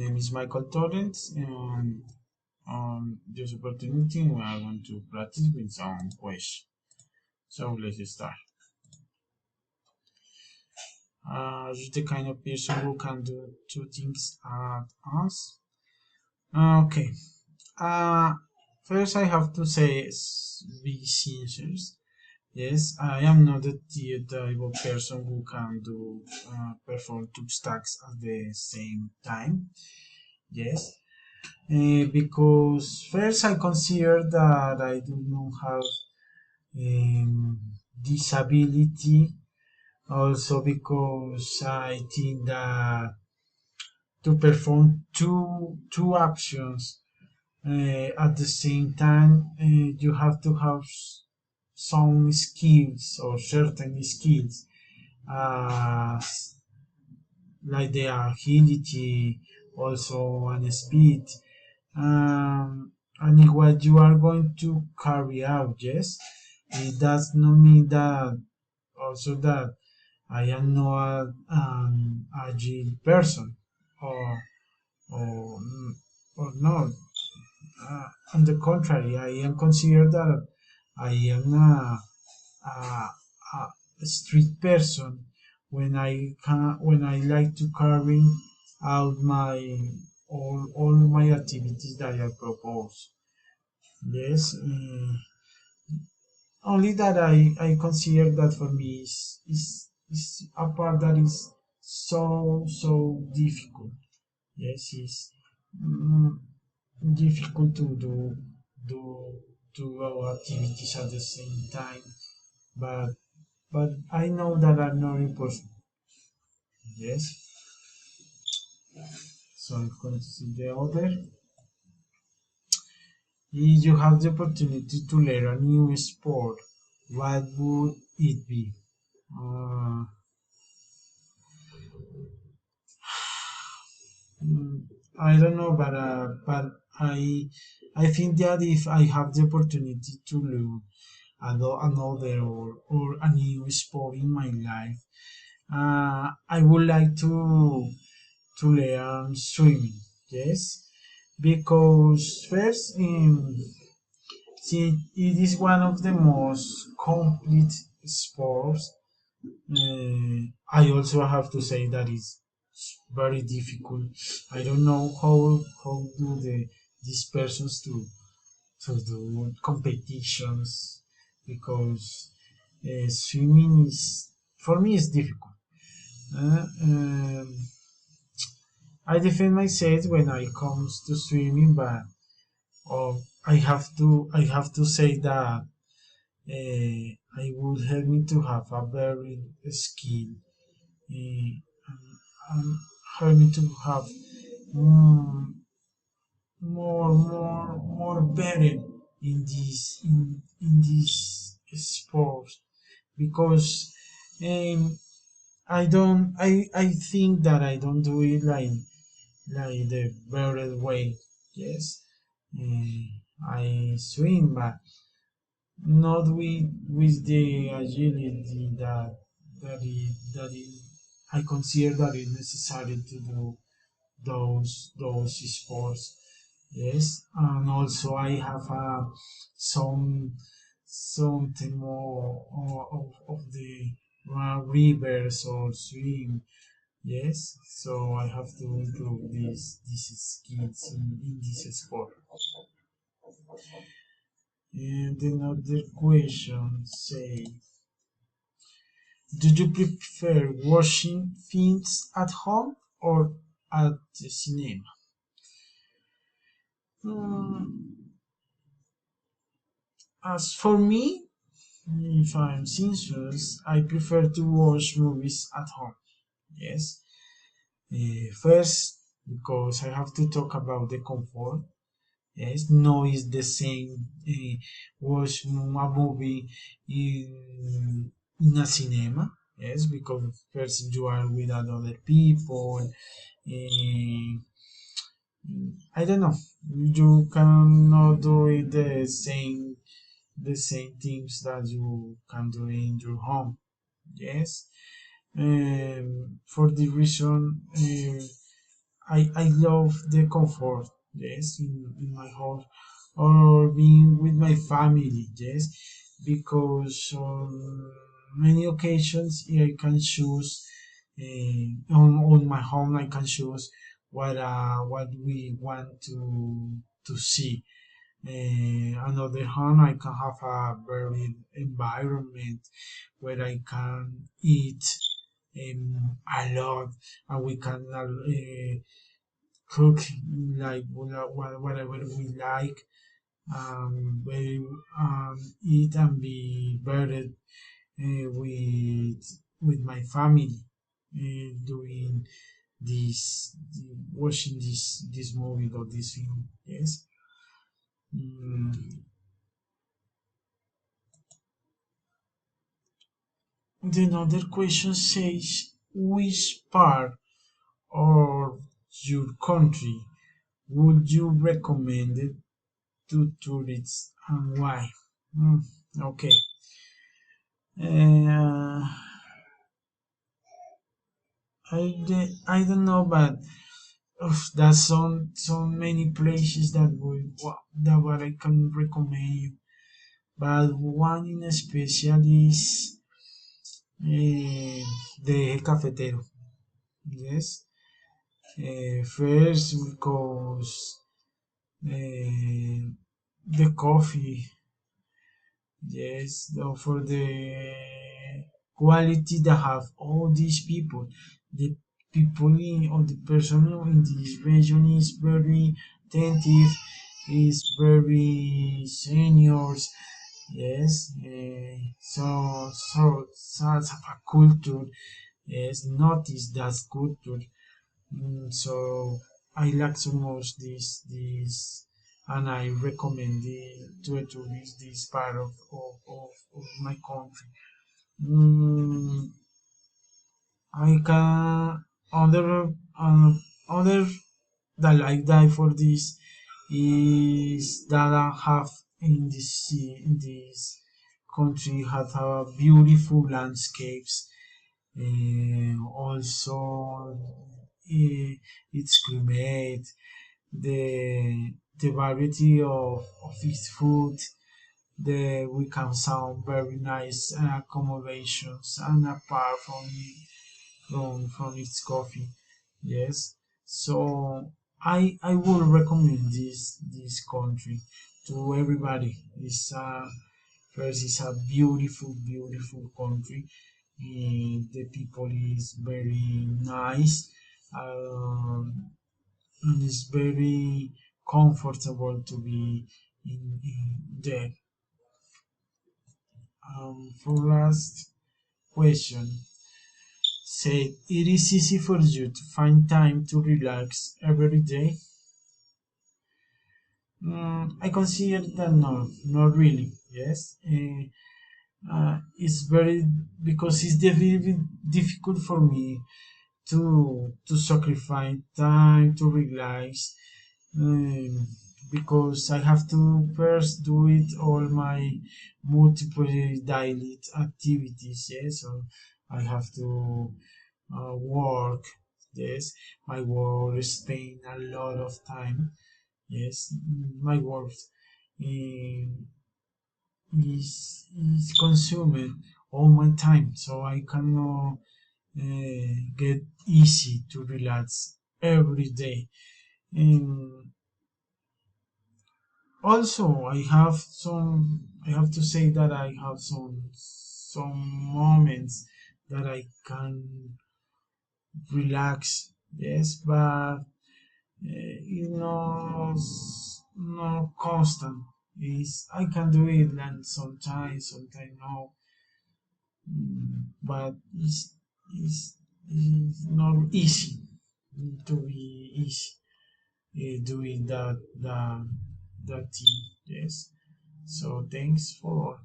name is Michael Torrens, and on this opportunity, I want to practice with some questions. So let's start. Are you the kind of person who can do two things at once? Okay. Uh, First, I have to say, be sincere. Yes, I am not the type of person who can do perform two tasks at the same time. Yes, because first I consider that I do not have disability. Also, because I think that to perform two actions at the same time, you have to have some skills or certain skills, uh, like the agility, also and speed, and what you are going to carry out. Yes, it does not mean that also that I am not an agile person, or or or not. On the contrary, I am considered that I am a, a street person when I like to carry out my all my activities that I propose. Yes, only that I consider that for me is a part that is so difficult. Yes, it's mm, difficult to do two activities at the same time. But I know that I'm not impossible. Yes. So I'm going to see the other. If you have the opportunity to learn a new sport, what would it be? Uh, mm, I don't know, but I think that if I have the opportunity to learn another or a new sport in my life, I would like to learn swimming. Yes, because first, see, it is one of the most complete sports. I also have to say that it's very difficult. I don't know how do these persons to do competitions, because swimming is, for me, is difficult. I defend myself when I comes to swimming, but I have to say that I would help me to have a very skill, and help me to have mm, more better in this sport, because um, I think that I don't do it like the better way. Yes, I swim, but not with the agility I consider that is necessary to do those sports. Yes, and also I have some something more of the rivers or swim. Yes, so I have to improve these skills in this sport. And another question say, do you prefer watching films at home or at the cinema? Hmm, as for me, if I'm sincere, I prefer to watch movies at home. Yes. First, because I have to talk about the comfort. Yes, no, it's the same. Watch a movie in a cinema. Yes, because first you are with other people. Uh, I don't know. You cannot do it the same things that you can do in your home. Yes. For the reason, I love the comfort, yes, in my home or being with my family, yes, because on many occasions I can choose on my home I can choose what we want to see. Another hand, I can have a very environment where I can eat a lot, and we can cook like whatever we like. We eat and be buried with my family, doing this, watching this movie or this film. Yes. Mm. The another question says, which part of your country would you recommend it to tourists and why? Hmm, okay. Uh, I don't know, but there's so many places that what I can recommend you. But one in special is the Eje Cafetero. Yes. First because the coffee, yes, for the quality that have all these people. The people or the person in this region is very attentive, is very seniors, yes. So as a culture, yes, notice that culture. So I like so much this, and I recommend to visit this part of my country. Mm, I can other that I die for this is that I have in this country have a beautiful landscapes. Also, its climate, the variety of its food, we can sound very nice accommodations, and apart from its coffee, yes. So I would recommend this country to everybody. It's first, it's a beautiful country. The people is very nice, and it's very comfortable to be in there. For last question, say it is easy for you to find time to relax every day. I consider that not really. Yes, it's very because it's very difficult for me to sacrifice time to relax, um, because I have to first do it all my multiple daily activities. Yes, so I have to work. Yes, my work is spend a lot of time. Yes, my work um, is consuming all my time, so I cannot get easy to relax every day. And also, I have to say that I have some moments that I can relax. Yes, but not constant. Is I can do it and sometimes no. But it's not easy to be easy doing that thing. Yes. So thanks for